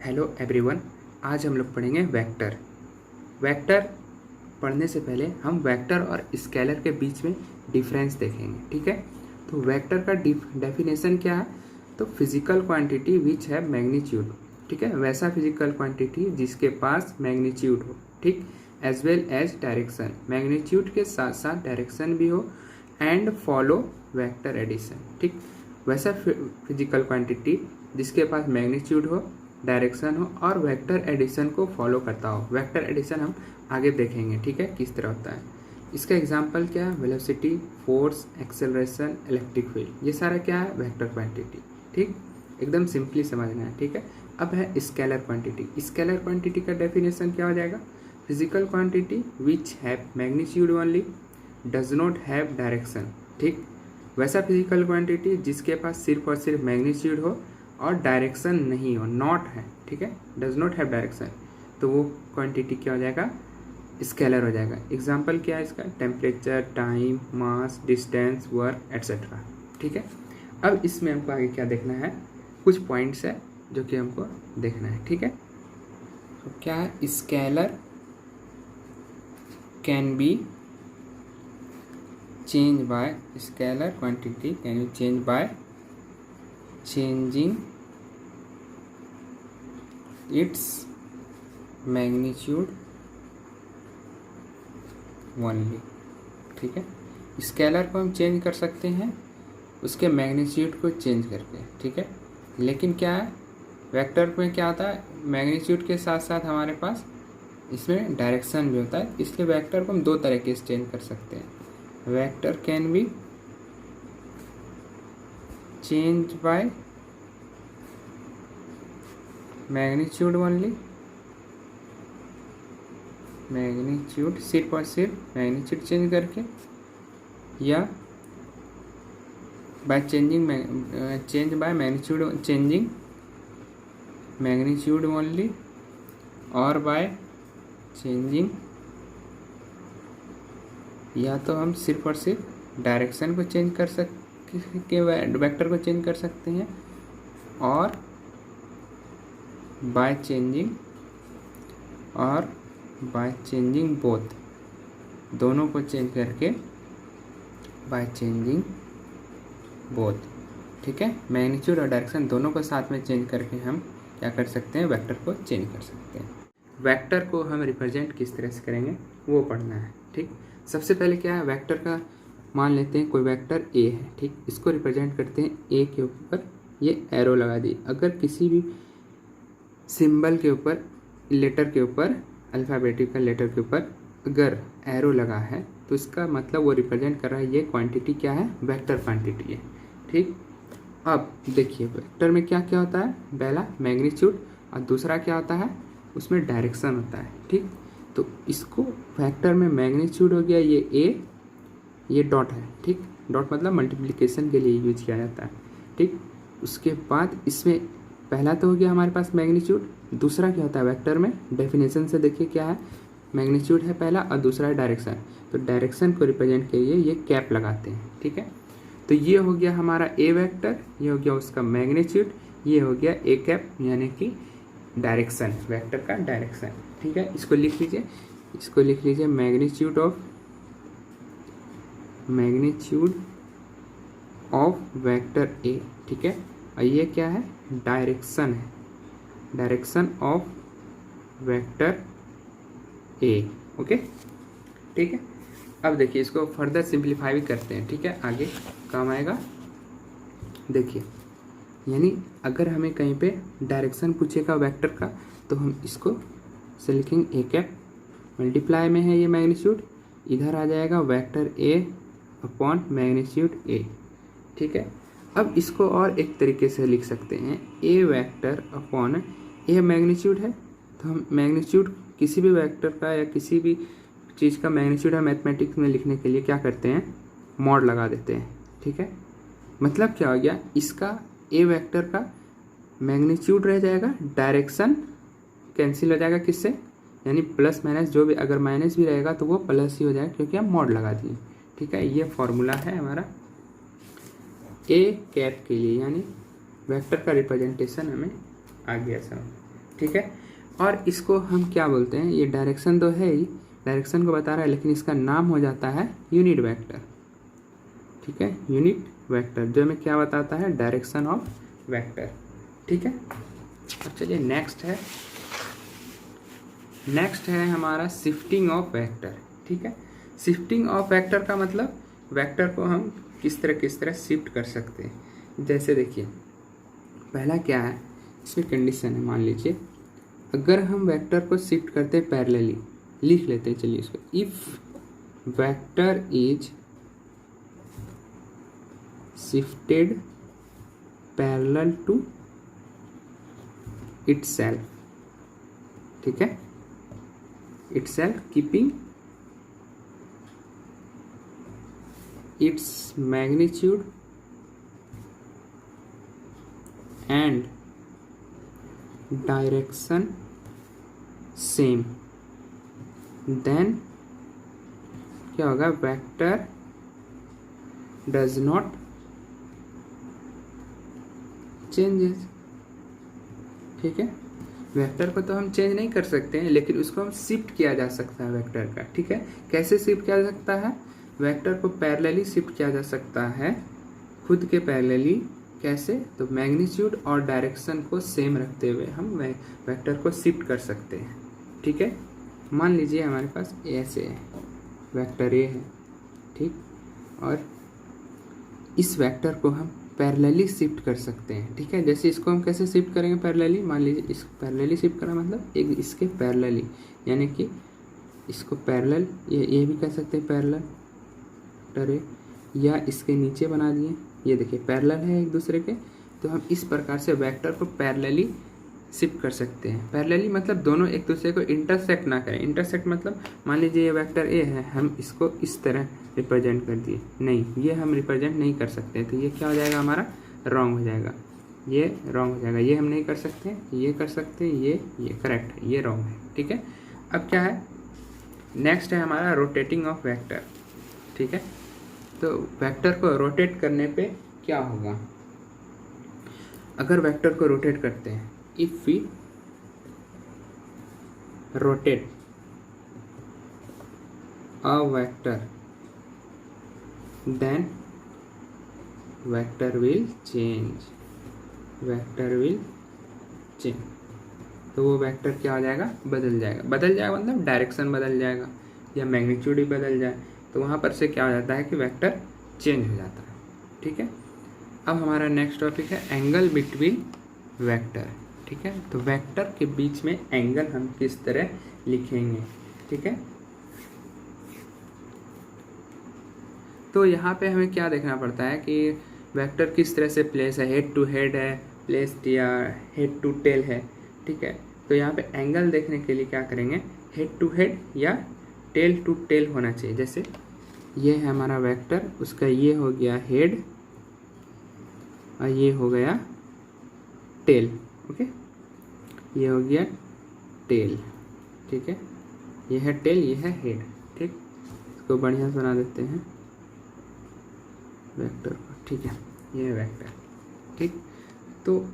Hello everyone. आज हम लोग पढ़ेंगे वेक्टर। वेक्टर पढ़ने से पहले हम वेक्टर और स्केलर के बीच में डिफरेंस देखेंगे, ठीक है। तो वेक्टर का डेफिनेशन क्या है? तो फिजिकल क्वांटिटी विच है मैग्नीट्यूड, ठीक है, वैसा फिजिकल क्वांटिटी जिसके पास मैग्नीट्यूड हो, ठीक, as well as direction, magnitude के साथ साथ डायरेक्शन भी हो, एंड फॉलो वेक्टर एडिशन, ठीक, वैसा फिजिकल क्वांटिटी जिसके पास मैग्नीट्यूड हो, डायरेक्शन हो और वेक्टर एडिशन को फॉलो करता हो। वेक्टर एडिशन हम आगे देखेंगे, ठीक है, किस तरह होता है। इसका एग्जांपल क्या है? Velocity, force, acceleration, electric field, ये सारा क्या है? वेक्टर क्वांटिटी, ठीक, एकदम सिंपली समझना है, ठीक है। अब है स्केलर क्वांटिटी। स्केलर क्वांटिटी का डेफिनेशन क्या हो जाएगा? Physical quantity which have magnitude only, does not have direction, ठीक, वैसा फिजिकल क्वांटिटी जिसके पास सिर्फ और सिर्फ मैग्नीट्यूड हो और डायरेक्शन नहीं हो, नॉट है, ठीक है, डज नॉट हैव डायरेक्शन, तो वो क्वांटिटी क्या हो जाएगा? स्केलर हो जाएगा। एग्जांपल क्या है इसका? टेम्परेचर, टाइम, मास, डिस्टेंस, वर्क एट्सेट्रा, ठीक है। अब इसमें हमको आगे क्या देखना है? कुछ पॉइंट्स है जो कि हमको देखना है, ठीक है। तो क्या है? Scalar can be change bye, scalar quantity can be change bye changing its magnitude only, ठीक है। स्केलर को हम चेंज कर सकते हैं उसके मैग्नीट्यूड को चेंज करके, ठीक है। लेकिन क्या है, वेक्टर में क्या होता है? मैग्नीट्यूड के साथ साथ हमारे पास इसमें डायरेक्शन भी होता है, इसलिए वेक्टर को हम दो तरीके से चेंज कर सकते हैं। Vector can be change by magnitude only, magnitude सिर्फ और सिर्फ मैग्नीट्यूड चेंज करके, या by changing change by magnitude, changing magnitude only, और बाय चेंजिंग, या तो हम सिर्फ और सिर्फ डायरेक्शन को चेंज कर सकते, वेक्टर को चेंज कर सकते हैं, और बाय चेंजिंग, और बाय चेंजिंग बोथ, दोनों को चेंज करके बाय चेंजिंग बोथ, ठीक है। मैग्नीट्यूड और डायरेक्शन दोनों को साथ में चेंज करके हम क्या कर सकते हैं? वेक्टर को चेंज कर सकते हैं। वेक्टर को हम रिप्रेजेंट किस तरह से करेंगे वो पढ़ना है, ठीक। सबसे पहले क्या है? वेक्टर का मान लेते हैं कोई वेक्टर ए है, ठीक, इसको रिप्रेजेंट करते हैं। ए के ऊपर ये एरो लगा दी। अगर किसी भी सिंबल के ऊपर, लेटर के ऊपर, अल्फ़ाबेटिकल लेटर के ऊपर अगर एरो लगा है तो इसका मतलब वो रिप्रेजेंट कर रहा है ये क्वांटिटी क्या है? वेक्टर क्वांटिटी है, ठीक। अब देखिए वेक्टर में क्या क्या होता है? पहला मैग्नीट्यूड और दूसरा क्या होता है? उसमें डायरेक्शन होता है, ठीक। तो इसको वेक्टर में मैग्नीट्यूड हो गया ये ए, ये डॉट है, ठीक, डॉट मतलब मल्टीप्लिकेशन के लिए यूज किया जाता है, ठीक। उसके बाद इसमें पहला तो हो गया हमारे पास मैग्नीट्यूड, दूसरा क्या होता है वेक्टर में? डेफिनेशन से देखिए क्या है, मैग्नीट्यूड है पहला और दूसरा है डायरेक्शन। तो डायरेक्शन को रिप्रेजेंट के लिए ये कैप लगाते हैं, ठीक है। तो ये हो गया हमारा ए वेक्टर, ये हो गया उसका मैग्नीट्यूड, ये हो गया ए कैप यानी कि डायरेक्शन, वेक्टर का डायरेक्शन, ठीक है। इसको लिख लीजिए, इसको लिख लीजिए मैग्नीट्यूड ऑफ वेक्टर ए, ठीक है। और ये क्या है? डायरेक्शन है, direction of vector A, okay, ठीक है। अब देखिए इसको फर्दर सिंप्लीफाई भी करते हैं, ठीक है, आगे काम आएगा। देखिए यानी अगर हमें कहीं पे डायरेक्शन पूछेगा वेक्टर का तो हम इसको से लिखेंगे ए कैप, मल्टीप्लाई में है ये मैग्नीट्यूड, इधर आ जाएगा वेक्टर ए अपॉन मैग्नीट्यूड ए, ठीक है। अब इसको और एक तरीके से लिख सकते हैं, a vector upon A magnitude है, तो हम मैग्नीट्यूड किसी भी वेक्टर का या किसी भी चीज़ का मैग्नीट्यूड है मैथमेटिक्स में लिखने के लिए क्या करते हैं? मॉड लगा देते हैं, ठीक है। मतलब क्या हो गया? इसका ए वेक्टर का मैग्नीट्यूड रह जाएगा, डायरेक्शन कैंसिल हो जाएगा किससे? यानी प्लस माइनस जो भी, अगर माइनस भी रहेगा तो वो प्लस ही हो जाएगा क्योंकि हम मॉड लगा दिए, ठीक है। ये फॉर्मूला है हमारा ए कैप के लिए, यानी वेक्टर का रिप्रेजेंटेशन हमें आ गया समझ। ठीक है। और इसको हम क्या बोलते हैं, ये डायरेक्शन तो है ही, डायरेक्शन को बता रहा है, लेकिन इसका नाम हो जाता है यूनिट वेक्टर। ठीक है, यूनिट वेक्टर जो हमें क्या बताता है, डायरेक्शन ऑफ वेक्टर। ठीक है। अब चलिए नेक्स्ट है हमारा शिफ्टिंग ऑफ वेक्टर। ठीक है, शिफ्टिंग ऑफ वेक्टर का मतलब वेक्टर को हम किस तरह शिफ्ट कर सकते हैं। जैसे देखिए, पहला क्या है, इसमें कंडीशन है, मान लीजिए अगर हम वेक्टर को शिफ्ट करते हैं पैरेलली, लिख लेते हैं चलिए इसको, if vector is shifted parallel to itself, ठीक है, itself keeping its magnitude and direction same, then क्या होगा, वेक्टर डज नॉट चेंजेस। ठीक है, वेक्टर को तो हम चेंज नहीं कर सकते हैं, लेकिन उसको हम शिफ्ट किया जा सकता है वेक्टर का। ठीक है, कैसे शिफ्ट किया जा सकता है, वेक्टर को पैरेलली शिफ्ट किया जा सकता है, खुद के पैरेलली। कैसे, तो मैग्नीट्यूड और डायरेक्शन को सेम रखते हुए हम वेक्टर को शिफ्ट कर सकते हैं। ठीक है, मान लीजिए हमारे पास ऐसे है, वेक्टर ए है, ठीक, और इस वेक्टर को हम पैरेलली शिफ्ट कर सकते हैं। ठीक है, जैसे इसको हम कैसे शिफ्ट करेंगे पैरेलली, मान लीजिए इस पैरेलली शिफ्ट करना मतलब एक इसके पैरेलली, यानी कि इसको पैरेलल, ये भी कह सकते हैं पैरेलल टरे, या इसके नीचे बना दिए, ये देखिए पैरेलल है एक दूसरे के, तो हम इस प्रकार से वेक्टर को पैरेलली शिफ्ट कर सकते हैं। पैरेलली मतलब दोनों एक दूसरे को इंटरसेक्ट ना करें। इंटरसेक्ट मतलब मान लीजिए ये वेक्टर ए है, हम इसको इस तरह रिप्रेजेंट कर दिए, नहीं, ये हम रिप्रेजेंट नहीं कर सकते, तो ये क्या हो जाएगा, हमारा रॉन्ग हो जाएगा, ये रॉन्ग हो जाएगा, ये हम नहीं कर सकते, ये कर सकते, ये करेक्ट है, ये रॉन्ग है। ठीक है, अब क्या है, नेक्स्ट है हमारा रोटेटिंग ऑफ वेक्टर। ठीक है, तो वेक्टर को रोटेट करने पे क्या होगा, अगर वेक्टर को रोटेट करते हैं, if we rotate a vector then vector will change, तो वो वेक्टर क्या हो जाएगा, बदल जाएगा मतलब डायरेक्शन बदल जाएगा या मैग्नीट्यूड ही बदल जाए, तो वहाँ पर से क्या हो जाता है कि वेक्टर चेंज हो जाता है। ठीक है, अब हमारा नेक्स्ट टॉपिक है एंगल बिटवीन वेक्टर। ठीक है, तो वेक्टर के बीच में एंगल हम किस तरह लिखेंगे। ठीक है, तो यहाँ पे हमें क्या देखना पड़ता है कि वेक्टर किस तरह से प्लेस है, हेड टू हेड है प्लेस्ड या हेड टू टेल है। ठीक है, तो यहाँ पे एंगल देखने के लिए क्या करेंगे, हेड टू हेड या टेल टू टेल होना चाहिए। जैसे ये है हमारा वेक्टर, उसका ये हो गया हेड और ये हो गया टेल। ओके, ये हो गया टेल। ठीक है, ये है टेल, ये है हेड। ठीक, इसको बढ़िया से बना देते हैं वेक्टर को। ठीक है, ये है वेक्टर। ठीक, तो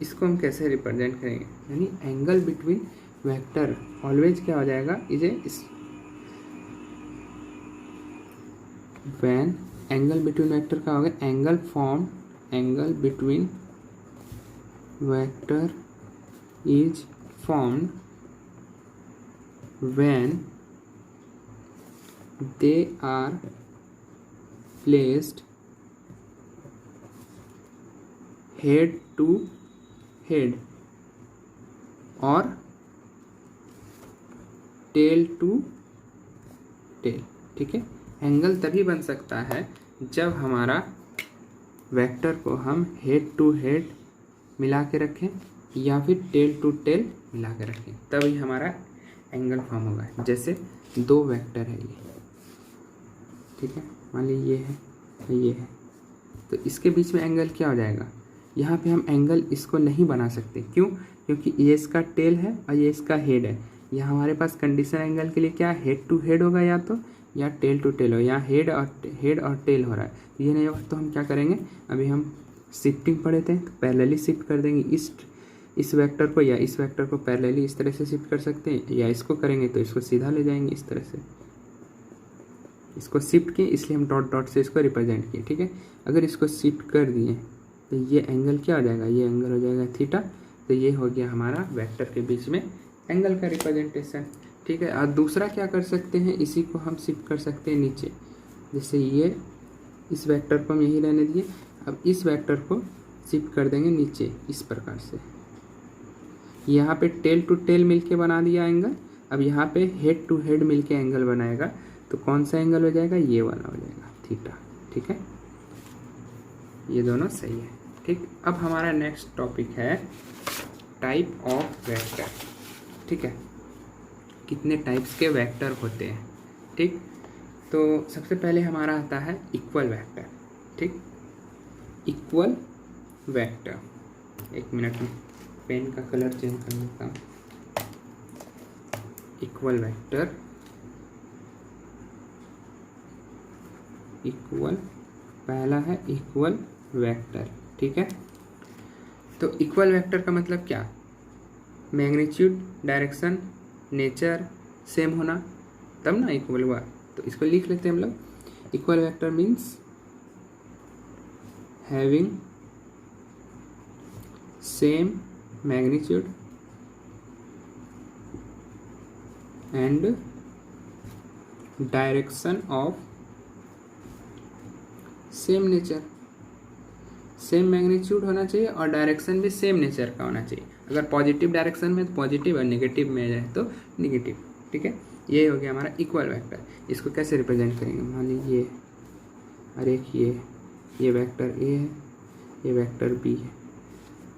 इसको हम कैसे रिप्रेजेंट करेंगे, यानी एंगल बिटवीन वेक्टर ऑलवेज क्या हो जाएगा, व्हेन एंगल बिटवीन वेक्टर का होगा, angle between vector is formed when they are placed head to head और टेल टू टेल। ठीक है, एंगल तभी बन सकता है जब हमारा वेक्टर को हम हेड टू हेड मिला के रखें या फिर टेल टू टेल मिला के रखें, तभी हमारा एंगल फॉर्म होगा। जैसे दो वेक्टर है ये, ठीक है, मान लीजिए ये है, तो इसके बीच में एंगल क्या हो जाएगा, यहाँ पे हम एंगल इसको नहीं बना सकते। क्यों, क्योंकि ये इसका टेल है और ये इसका हेड है। यहाँ हमारे पास कंडीशन एंगल के लिए क्या, हेड टू हेड होगा या तो, या टेल टू टेल हो, यहाँ हेड और टेल हो रहा है, तो ये नहीं होगा। तो हम क्या करेंगे, अभी हम शिफ्टिंग पढ़े थे, तो पैरेलली शिफ्ट कर देंगे इस इस वेक्टर को या इस वेक्टर को पैरेलली इस तरह से शिफ्ट कर सकते हैं, या इसको करेंगे तो इसको सीधा ले जाएंगे इस तरह से। इसको शिफ्ट किए इसलिए हम डॉट डॉट से इसको रिप्रेजेंट किए, ठीक है। अगर इसको शिफ्ट कर दिए तो ये एंगल क्या हो जाएगा, ये एंगल हो जाएगा थीटा। तो ये हो गया हमारा वेक्टर के बीच में एंगल का रिप्रेजेंटेशन, ठीक है। और दूसरा क्या कर सकते हैं, इसी को हम शिफ्ट कर सकते हैं नीचे। जैसे ये इस वेक्टर को हम यही रहने दिए, अब इस वेक्टर को शिफ्ट कर देंगे नीचे इस प्रकार से। यहाँ पे टेल टू टेल मिलके बना दिया एंगल, अब यहाँ पे हेड टू हेड मिलके एंगल बनाएगा। तो कौन सा एंगल हो जाएगा, ये वाला हो जाएगा थीटा, ठीक है। ये दोनों सही है, ठीक। अब हमारा नेक्स्ट टॉपिक है टाइप ऑफ वेक्टर, ठीक है। कितने टाइप्स के वेक्टर होते हैं, ठीक। तो सबसे पहले हमारा आता है इक्वल वेक्टर, ठीक। इक्वल वेक्टर, एक मिनट में पेन का कलर चेंज कर लेता हूँ। इक्वल वेक्टर, इक्वल, पहला है इक्वल वेक्टर, ठीक है। तो इक्वल वेक्टर का मतलब क्या, मैग्नीट्यूड, डायरेक्शन, नेचर सेम होना, तब ना इक्वल हुआ। तो इसको लिख लेते हैं हम लोग। Equal vector means having same magnitude and direction of same nature. Same magnitude होना चाहिए और डायरेक्शन भी सेम नेचर का होना चाहिए। अगर पॉजिटिव डायरेक्शन में तो पॉजिटिव और नेगेटिव में जाए तो नेगेटिव, ठीक है। ये हो गया हमारा इक्वल वेक्टर। इसको कैसे रिप्रेजेंट करेंगे, मान लीजिए ये, और एक ये वेक्टर ए है, ये वेक्टर बी है।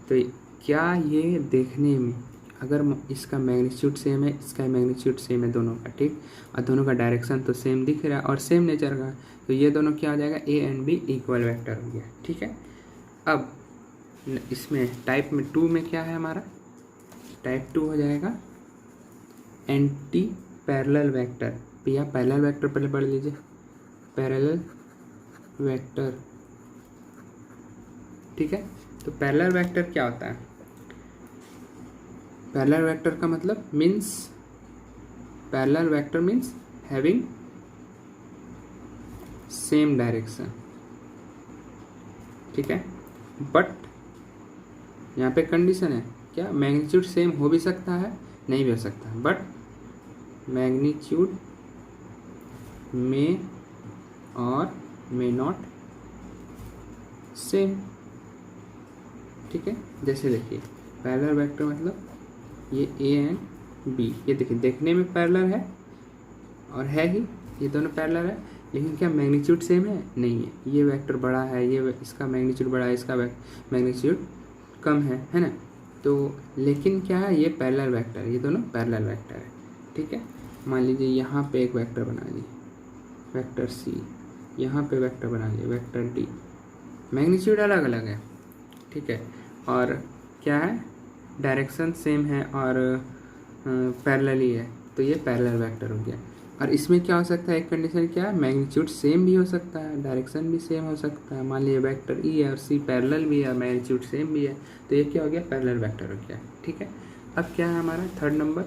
तो क्या ये देखने में, अगर इसका मैग्नीट्यूड सेम है, इसका मैग्नीट्यूड सेम है दोनों का, ठीक, और दोनों का डायरेक्शन तो सेम दिख रहा है और सेम नेचर का, तो ये दोनों क्या हो जाएगा, A and B equal vector हो गया, ठीक है। अब इसमें टाइप में 2 में क्या है हमारा, टाइप 2 हो जाएगा एंटी पैरेलल वेक्टर। भैया पैरेलल वेक्टर पहले पढ़ लीजिए, पैरेलल वेक्टर, ठीक है। तो पैरेलल वेक्टर क्या होता है, पैरेलल वेक्टर का मतलब means, parallel vector means having same direction, ठीक है। बट यहाँ पे कंडीशन है क्या, मैग्नीट्यूड सेम हो भी सकता है, नहीं भी हो सकता है, बट मैग्नीट्यूड में और मे नॉट सेम, ठीक है। जैसे देखिए पैरेलल वेक्टर मतलब ये ए एंड बी, ये देखिए देखने में पैरेलल है और है ही, ये दोनों पैरेलल है, लेकिन क्या मैग्नीट्यूड सेम है, नहीं है। ये वेक्टर बड़ा है, ये इसका मैग्नीट्यूड बड़ा है, इसका मैग्नीट्यूड कम है ना। तो लेकिन क्या है, ये पैरेलल वेक्टर है, ये दोनों पैरेलल वेक्टर है, ठीक है। मान लीजिए यहाँ पे एक वेक्टर बना लिए, वेक्टर सी, यहाँ पे वेक्टर बना लिए वेक्टर डी, मैग्नीट्यूड अलग अलग है, ठीक है। और क्या है, डायरेक्शन सेम है और पैरेलल ही है, तो ये पैरेलल वेक्टर हो गया। और इसमें क्या हो सकता है, एक कंडीशन क्या है, मैग्नीट्यूड सेम भी हो सकता है, डायरेक्शन भी सेम हो सकता है। मान लीजिए वेक्टर ई है और सी पैरेलल भी है, मैग्नीट्यूड सेम भी है, तो ये क्या हो गया, पैरेलल वेक्टर हो गया, ठीक है। अब क्या है हमारा third number,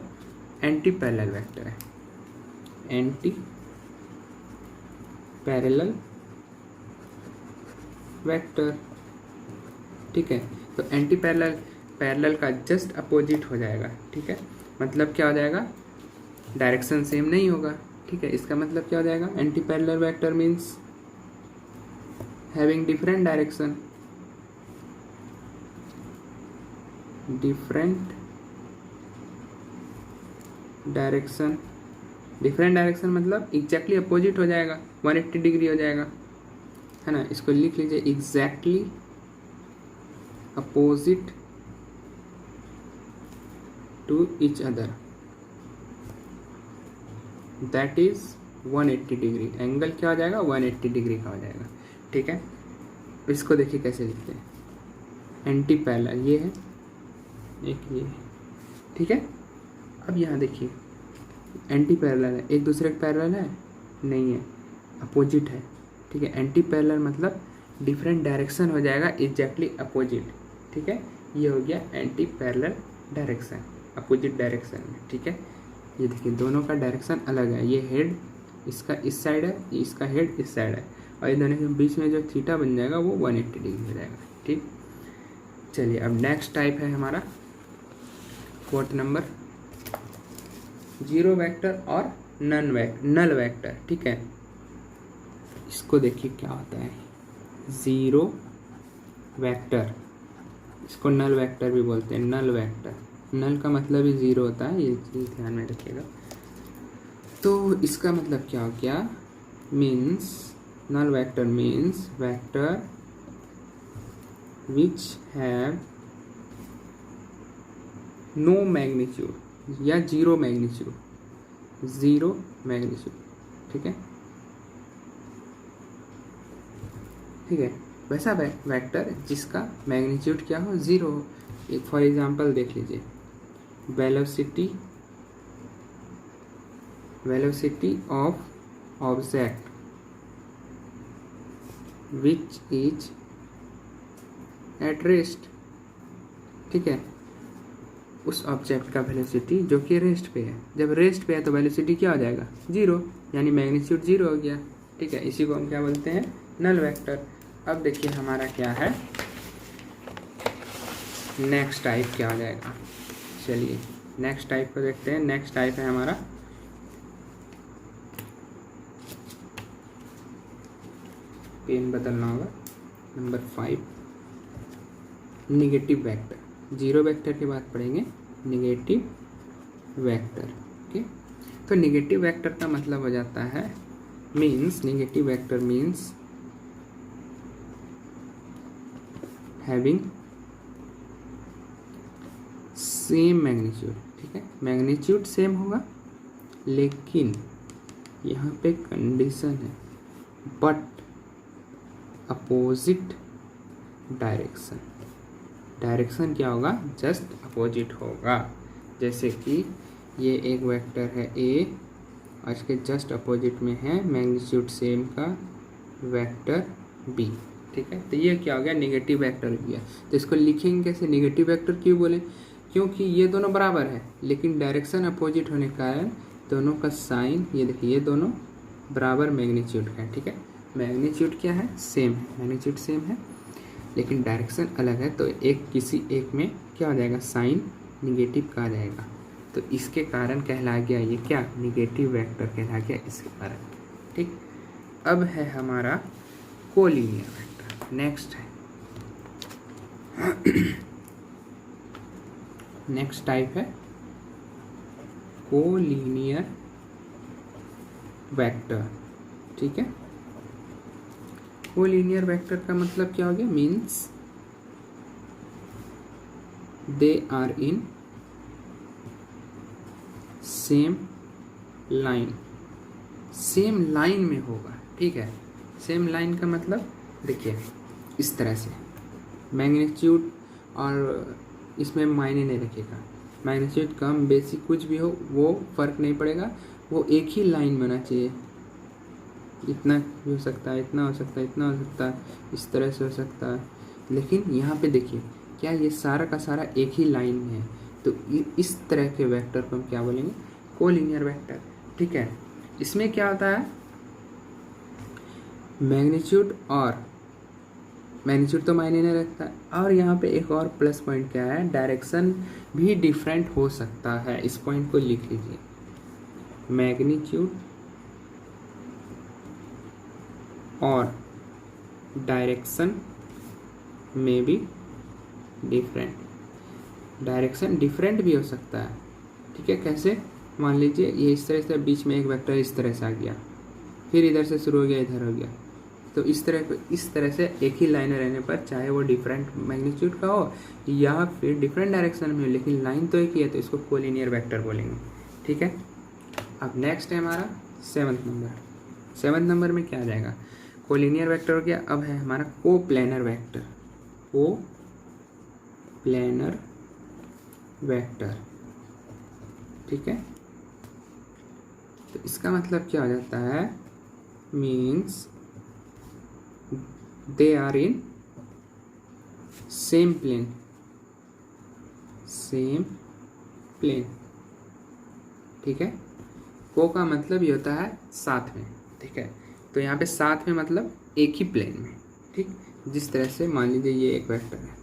anti parallel vector है, एंटी पैरेलल वेक्टर, ठीक है। तो एंटी पैरेलल का जस्ट अपोजिट हो जाएगा, ठीक है। मतलब क्या हो जाएगा, डायरेक्शन सेम नहीं होगा, ठीक है। इसका मतलब क्या हो जाएगा, anti parallel vector means having different direction, different direction, different direction मतलब एग्जैक्टली अपोजिट हो जाएगा, 180 डिग्री हो जाएगा, है ना। इसको लिख लीजिए, exactly opposite to each other, that is 180 degree. एंगल क्या हो जाएगा, 180 डिग्री का हो जाएगा, ठीक है। इसको देखिए कैसे लिखते हैं, एंटी पैरेलल ये है, एक ये, ठीक है। अब यहाँ देखिए एंटी पैरेलल है, एक दूसरे के पैरेलल है नहीं है, अपोजिट है, ठीक है। एंटी पैरेलल मतलब डिफरेंट डायरेक्शन हो जाएगा, एग्जैक्टली अपोजिट, ठीक है। ये हो गया anti parallel direction, opposite direction में। ठीक है, ये देखिए दोनों का डायरेक्शन अलग है, ये हेड इसका इस साइड है, इसका हेड इस साइड है, और इन दोनों के बीच में जो थीटा बन जाएगा वो 180 डिग्री हो जाएगा। ठीक, चलिए अब नेक्स्ट टाइप है हमारा 4th नंबर, जीरो वेक्टर और नल वेक्टर। ठीक है, इसको देखिए क्या होता है, जीरो वेक्टर, इसको नल वेक्टर भी बोलते हैं। नल वेक्टर, नल का मतलब ही जीरो होता है, ये चीज़ ध्यान में रखिएगा। तो इसका मतलब क्या हो गया, means null vector means vector which have no magnitude या जीरो मैग्नीट्यूड, जीरो मैग्नीट्यूड। ठीक है, ठीक है, वैसा वेक्टर जिसका मैग्नीट्यूड क्या हो, जीरो हो। एक फॉर एग्जांपल देख लीजिए, velocity of object which is at rest. ठीक है, उस ऑब्जेक्ट का वेलोसिटी जो कि रेस्ट पे है, जब रेस्ट पे है तो वेलोसिटी क्या हो जाएगा, जीरो, यानी मैग्नीट्यूड जीरो हो गया। ठीक है, इसी को हम क्या बोलते हैं, नल वेक्टर। अब देखिए हमारा क्या है, नेक्स्ट टाइप क्या हो जाएगा। चलिए नेक्स्ट टाइप को देखते हैं। नेक्स्ट टाइप है हमारा पेन बदलना होगा, number 5, negative vector. Zero vector के बाद पढ़ेंगे निगेटिव वेक्टर। ओके, तो निगेटिव वेक्टर का मतलब हो जाता है, means negative vector means having same magnitude. ठीक है, मैग्नीट्यूड सेम होगा, लेकिन यहाँ पे कंडीशन है, बट अपोजिट डायरेक्शन। डायरेक्शन क्या होगा, जस्ट अपोजिट होगा। जैसे कि ये एक वेक्टर है ए और इसके जस्ट अपोजिट में है मैग्नीट्यूड सेम का वेक्टर बी। ठीक है, तो ये क्या हो गया, नेगेटिव वेक्टर हो गया। तो इसको लिखेंगे कैसे, नेगेटिव वेक्टर क्यों बोले, क्योंकि ये दोनों बराबर है लेकिन डायरेक्शन अपोजिट होने के कारण दोनों का साइन, ये देखिए ये दोनों बराबर मैग्नीट्यूड का है। ठीक है, मैग्नीट्यूड क्या है, सेम है, मैग्नीट्यूड सेम है लेकिन डायरेक्शन अलग है, तो एक किसी एक में क्या हो जाएगा, साइन निगेटिव का आ जाएगा। तो इसके कारण कहला गया ये क्या, निगेटिव वेक्टर कहला गया इसके कारण। ठीक, अब है हमारा कोलिनियर वेक्टर। नेक्स्ट है नेक्स्ट टाइप है कोलिनियर वेक्टर। ठीक है, कोलिनियर वेक्टर का मतलब क्या हो गया, means they are in same line, same line में होगा। ठीक है, सेम लाइन का मतलब देखिए इस तरह से, मैग्नीट्यूड और इसमें मायने नहीं रखेगा, मैग्नीट्यूड कम बेसी कुछ भी हो वो फर्क नहीं पड़ेगा, वो एक ही लाइन बना चाहिए। इतना भी हो सकता है, इतना हो सकता है, इतना हो सकता है, इस तरह से हो सकता है, लेकिन यहाँ पे देखिए क्या ये सारा का सारा एक ही लाइन में है, तो इस तरह के वेक्टर को हम क्या बोलेंगे, कोलिनियर वेक्टर। ठीक है, इसमें क्या होता है, मैग्नीट्यूड तो मायने नहीं रखता, और यहाँ पे एक और प्लस पॉइंट क्या है, डायरेक्शन भी डिफरेंट हो सकता है। इस पॉइंट को लिख लीजिए, मैग्नीट्यूड और डायरेक्शन में भी डिफरेंट, डायरेक्शन डिफरेंट भी हो सकता है। ठीक है, कैसे, मान लीजिए ये इस तरह से, बीच में एक वेक्टर इस तरह से आ गया, फिर इधर से शुरू हो गया, इधर हो गया, तो इस तरह से एक ही लाइन रहने पर चाहे वो डिफरेंट मैग्नीट्यूड का हो या फिर डिफरेंट डायरेक्शन में हो, लेकिन लाइन तो एक ही है, तो इसको कोलिनियर वेक्टर बोलेंगे। ठीक है, अब नेक्स्ट है हमारा 7th नंबर। 7th नंबर में क्या आ जाएगा, कोलिनियर वेक्टर हो गया। अब है हमारा कोप्लेनर वेक्टर, कोप्लेनर वेक्टर। ठीक है, तो इसका मतलब क्या हो जाता है, means they are in same plane, same plane. ठीक है, को का मतलब ये होता है साथ में। ठीक है, तो यहाँ पे साथ में मतलब एक ही प्लेन में। ठीक, जिस तरह से मान लीजिए ये एक वेक्टर है,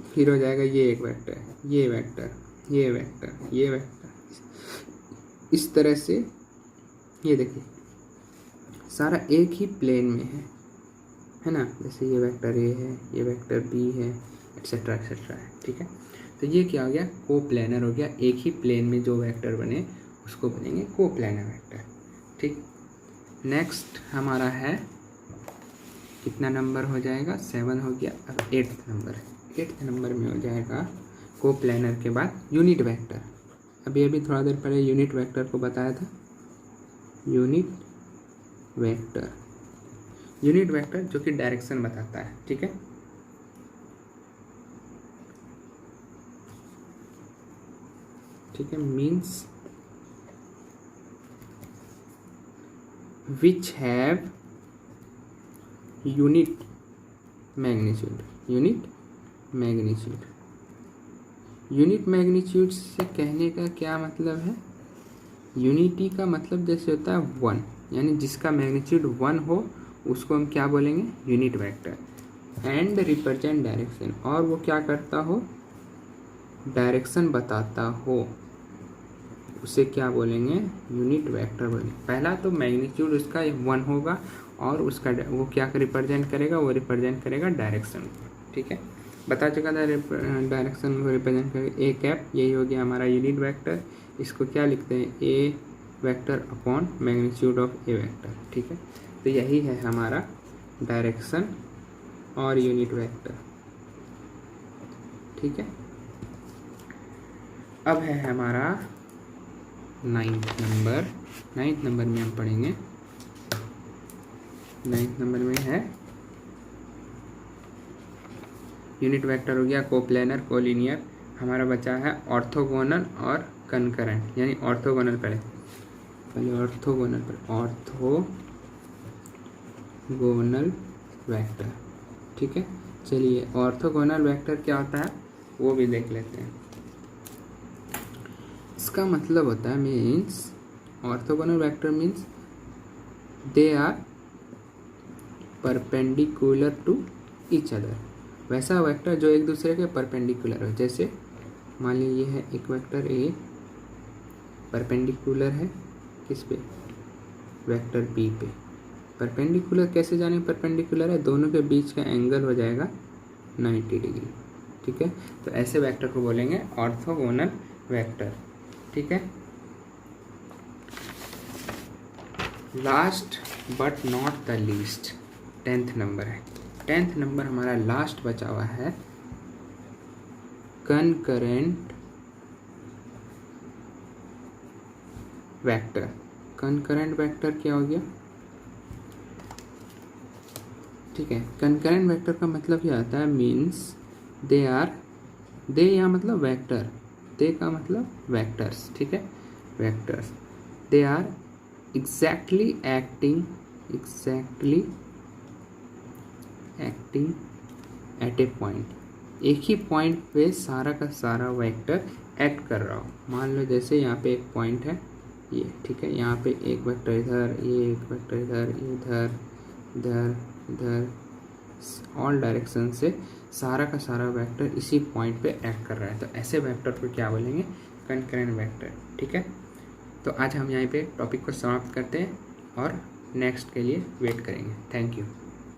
फिर हो जाएगा ये एक वेक्टर है, ये वेक्टर, ये वेक्टर, ये वेक्टर, इस तरह से ये देखिए सारा एक ही प्लेन में है ना। जैसे ये वेक्टर ए है, ये वेक्टर बी है, एक्सेट्रा एक्सेट्रा है। ठीक है, तो ये क्या हो गया, को प्लेनर हो गया। एक ही प्लेन में जो वेक्टर बने उसको बनेंगे को प्लेनर वेक्टर। ठीक, नेक्स्ट हमारा है कितना नंबर हो जाएगा, 7 हो गया। अब 8th नंबर है। 8th नंबर में हो जाएगा को प्लेनर के बाद यूनिट वेक्टर। अभी थोड़ा देर पहले यूनिट वेक्टर को बताया था। यूनिट वेक्टर, यूनिट वेक्टर जो कि डायरेक्शन बताता है। ठीक है, ठीक है, means which have unit magnitude. Unit magnitude, unit magnitude से कहने का क्या मतलब है, यूनिटी का मतलब जैसे होता है 1, यानी जिसका मैग्नीट्यूड 1 हो उसको हम क्या बोलेंगे, unit vector. And represent direction, और वो क्या करता हो, डायरेक्शन बताता हो, उसे क्या बोलेंगे, यूनिट वेक्टर बोलेंगे। पहला तो मैग्नीट्यूड उसका 1 होगा और उसका वो क्या रिप्रेजेंट करेगा, वो रिप्रेजेंट करेगा डायरेक्शन। ठीक है, बता चुका था डायरेक्शन को रिप्रेजेंट करेगा ए कैप, यही हो गया हमारा यूनिट वेक्टर। इसको क्या लिखते हैं, a vector upon magnitude of a vector. ठीक है, तो यही है हमारा डायरेक्शन और यूनिट वेक्टर। ठीक है, अब है हमारा 9th नंबर। 9th नंबर में हम पढ़ेंगे, 9th नंबर में है यूनिट वेक्टर हो गया, कोप्लेनर, कोलिनियर। हमारा बचा है ऑर्थोगोनल और कनकरेंट, यानी ऑर्थोगोनल पहले ऑर्थोगोनल पर ऑर्थोगोनल वेक्टर। ठीक है, चलिए ऑर्थोगोनल वेक्टर क्या होता है वो भी देख लेते हैं। इसका मतलब होता है, means orthogonal vector means they are perpendicular to each other. वैसा वेक्टर जो एक दूसरे के परपेंडिकुलर हो। जैसे मान लीजिए है एक वेक्टर ए परपेंडिकुलर है किस पे, वेक्टर बी पे। परपेंडिकुलर कैसे जाने परपेंडिकुलर है, दोनों के बीच का एंगल हो जाएगा 90 डिग्री। ठीक है, तो ऐसे वेक्टर को बोलेंगे ऑर्थोगोनल वेक्टर। ठीक है, last but not the least 10th number है। 10th नंबर हमारा लास्ट बचा हुआ है कनकरेंट वेक्टर। कनकरेंट वेक्टर क्या हो गया, ठीक है, कनकरेंट वेक्टर का मतलब क्या आता है, मीन्स दे आर, दे यहाँ मतलब वेक्टर, दे का मतलब वेक्टर्स। ठीक है, vectors, they are exactly acting at a point. एक ही पॉइंट पे सारा का सारा वेक्टर एक्ट कर रहा हो। मान लो जैसे यहाँ पे एक पॉइंट है ये, ठीक है, यहाँ पे एक वेक्टर इधर, ये एक वेक्टर इधर, इधर इधर इधर, ऑल डायरेक्शन से सारा का सारा वेक्टर इसी पॉइंट पे एक्ट कर रहा है। तो ऐसे वेक्टर को क्या बोलेंगे, कनकरेंट वेक्टर। ठीक है, तो आज हम यहाँ पे टॉपिक को समाप्त करते हैं और नेक्स्ट के लिए वेट करेंगे। Thank you.